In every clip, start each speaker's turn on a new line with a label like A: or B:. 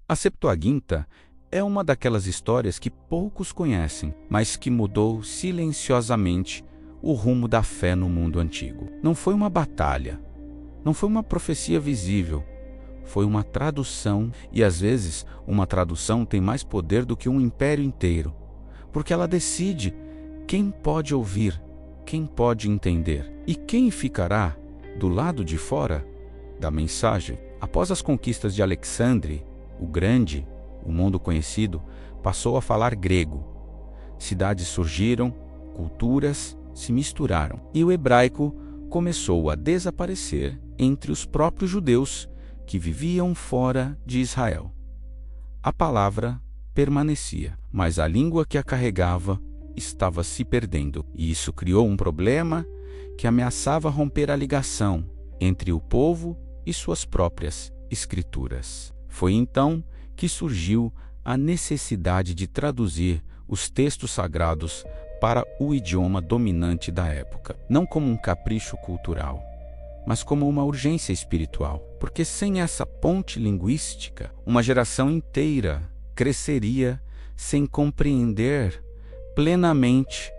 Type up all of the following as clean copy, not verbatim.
A: A Septuaginta é uma daquelas histórias que poucos conhecem, mas que mudou silenciosamente o rumo da fé no mundo antigo. Não foi uma batalha, não foi uma profecia visível, foi uma tradução, e às vezes uma tradução tem mais poder do que um império inteiro, porque ela decide quem pode ouvir, quem pode entender e quem ficará do lado de fora da mensagem. Após as conquistas de Alexandre o Grande, o mundo conhecido passou a falar grego. Cidades surgiram, culturas se misturaram, e o hebraico começou a desaparecer entre os próprios judeus que viviam fora de Israel. A palavra permanecia, mas a língua que a carregava estava se perdendo, e isso criou um problema que ameaçava romper a ligação entre o povo e suas próprias escrituras. Foi então que surgiu a necessidade de traduzir os textos sagrados para o idioma dominante da época, não como um capricho cultural, mas como uma urgência espiritual, porque sem essa ponte linguística, uma geração inteira cresceria sem compreender plenamente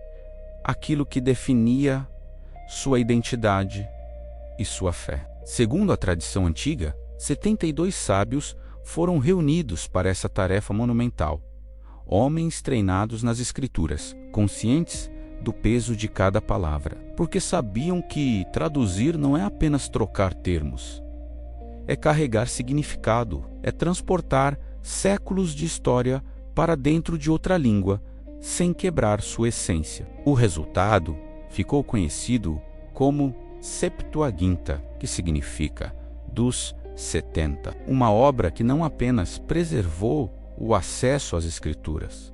A: aquilo que definia sua identidade e sua fé. Segundo a tradição antiga, 72 sábios foram reunidos para essa tarefa monumental, homens treinados nas escrituras, conscientes do peso de cada palavra, porque sabiam que traduzir não é apenas trocar termos, é carregar significado, é transportar séculos de história para dentro de outra língua, sem quebrar sua essência. O resultado ficou conhecido como Septuaginta, que significa dos 70, uma obra que não apenas preservou o acesso às Escrituras,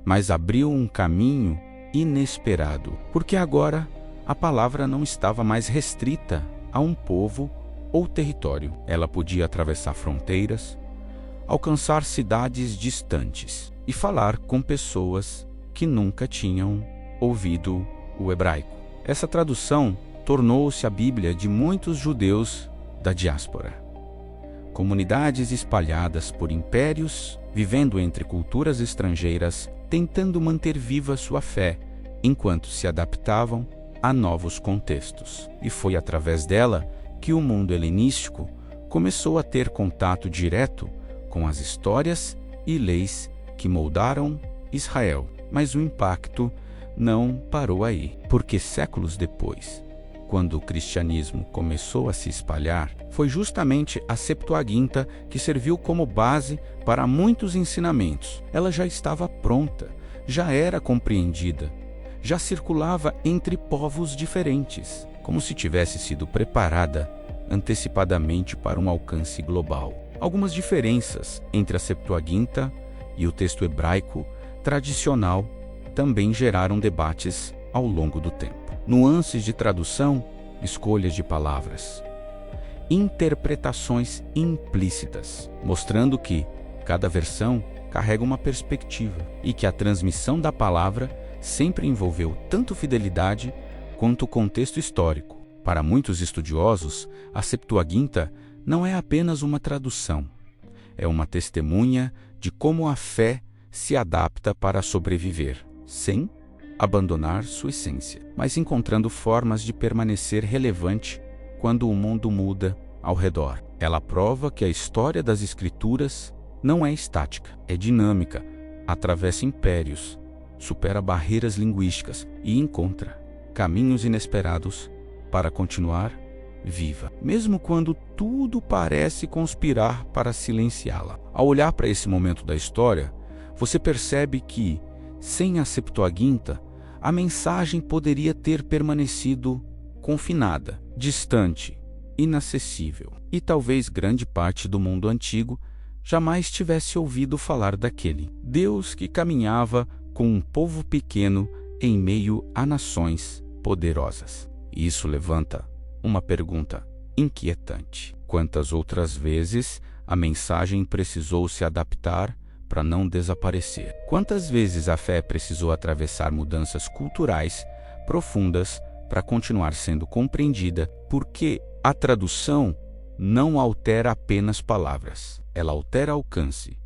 A: mas abriu um caminho inesperado, porque agora a palavra não estava mais restrita a um povo ou território. Ela podia atravessar fronteiras, alcançar cidades distantes e falar com pessoas que nunca tinham ouvido o hebraico. Essa tradução tornou-se a Bíblia de muitos judeus da diáspora. Comunidades espalhadas por impérios, vivendo entre culturas estrangeiras, tentando manter viva sua fé, enquanto se adaptavam a novos contextos. E foi através dela que o mundo helenístico começou a ter contato direto com as histórias e leis que moldaram Israel. Mas o impacto não parou aí, porque séculos depois, quando o cristianismo começou a se espalhar, foi justamente a Septuaginta que serviu como base para muitos ensinamentos. Ela já estava pronta, já era compreendida, já circulava entre povos diferentes, como se tivesse sido preparada antecipadamente para um alcance global. Algumas diferenças entre a Septuaginta e o texto hebraico tradicional também geraram debates ao longo do tempo. Nuances de tradução, escolhas de palavras, interpretações implícitas, mostrando que cada versão carrega uma perspectiva e que a transmissão da palavra sempre envolveu tanto fidelidade quanto contexto histórico. Para muitos estudiosos, a Septuaginta não é apenas uma tradução, é uma testemunha de como a fé se adapta para sobreviver, sem abandonar sua essência, mas encontrando formas de permanecer relevante quando o mundo muda ao redor. Ela prova que a história das Escrituras não é estática, é dinâmica, atravessa impérios, supera barreiras linguísticas e encontra caminhos inesperados para continuar viva, mesmo quando tudo parece conspirar para silenciá-la. Ao olhar para esse momento da história, você percebe que, sem a Septuaginta, a mensagem poderia ter permanecido confinada, distante, inacessível. E talvez grande parte do mundo antigo jamais tivesse ouvido falar daquele Deus que caminhava com um povo pequeno em meio a nações poderosas. E isso levanta uma pergunta inquietante. Quantas outras vezes a mensagem precisou se adaptar para não desaparecer? Quantas vezes a fé precisou atravessar mudanças culturais profundas para continuar sendo compreendida? Porque a tradução não altera apenas palavras, ela altera alcance,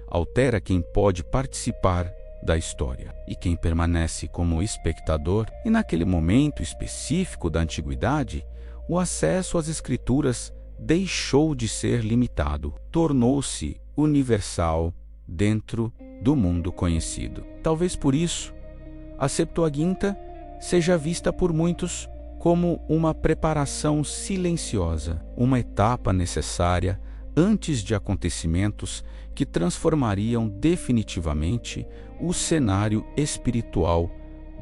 A: altera quem pode participar da história e quem permanece como espectador. E naquele momento específico da antiguidade, o acesso às escrituras deixou de ser limitado, tornou-se universal dentro do mundo conhecido. Talvez por isso, a Septuaginta seja vista por muitos como uma preparação silenciosa, uma etapa necessária antes de acontecimentos que transformariam definitivamente o cenário espiritual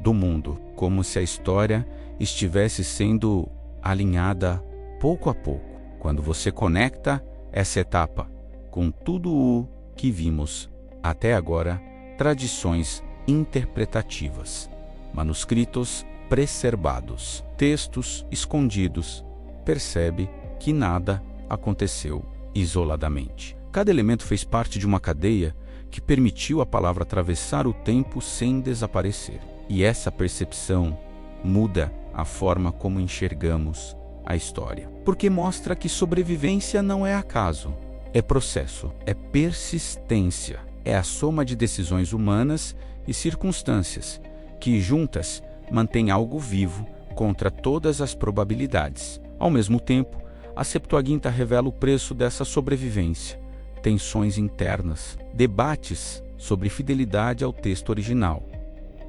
A: do mundo, como se a história estivesse sendo alinhada pouco a pouco. Quando você conecta essa etapa com tudo o que vimos até agora, tradições interpretativas, manuscritos preservados, textos escondidos, percebe que nada aconteceu isoladamente. Cada elemento fez parte de uma cadeia que permitiu a palavra atravessar o tempo sem desaparecer. E essa percepção muda a forma como enxergamos a história, porque mostra que sobrevivência não é acaso, é processo, é persistência, é a soma de decisões humanas e circunstâncias que, juntas, mantém algo vivo contra todas as probabilidades. Ao mesmo tempo, a Septuaginta revela o preço dessa sobrevivência, tensões internas, debates sobre fidelidade ao texto original,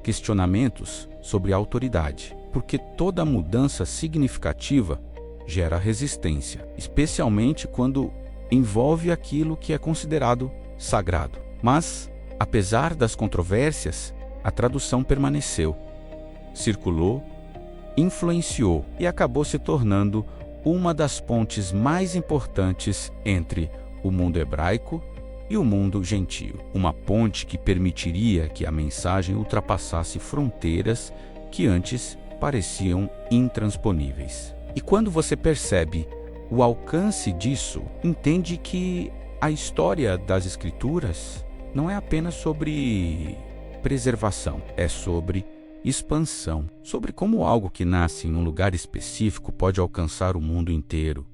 A: questionamentos sobre a autoridade, porque toda mudança significativa gera resistência, especialmente quando envolve aquilo que é considerado sagrado. Mas, apesar das controvérsias, a tradução permaneceu, circulou, influenciou e acabou se tornando uma das pontes mais importantes entre o mundo hebraico e o mundo gentio. Uma ponte que permitiria que a mensagem ultrapassasse fronteiras que antes pareciam intransponíveis. E quando você percebe o alcance disso, entende que a história das Escrituras não é apenas sobre preservação, é sobre expansão, sobre como algo que nasce em um lugar específico pode alcançar o mundo inteiro,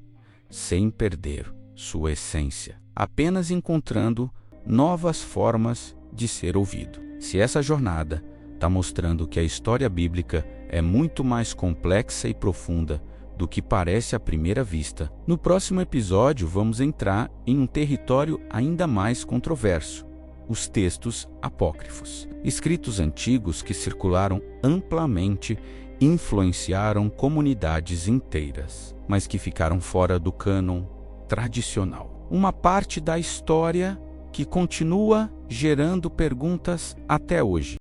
A: sem perder sua essência, apenas encontrando novas formas de ser ouvido. Se essa jornada está mostrando que a história bíblica é muito mais complexa e profunda do que parece à primeira vista, no próximo episódio vamos entrar em um território ainda mais controverso: os textos apócrifos. Escritos antigos que circularam amplamente, influenciaram comunidades inteiras, mas que ficaram fora do cânon tradicional. Uma parte da história que continua gerando perguntas até hoje.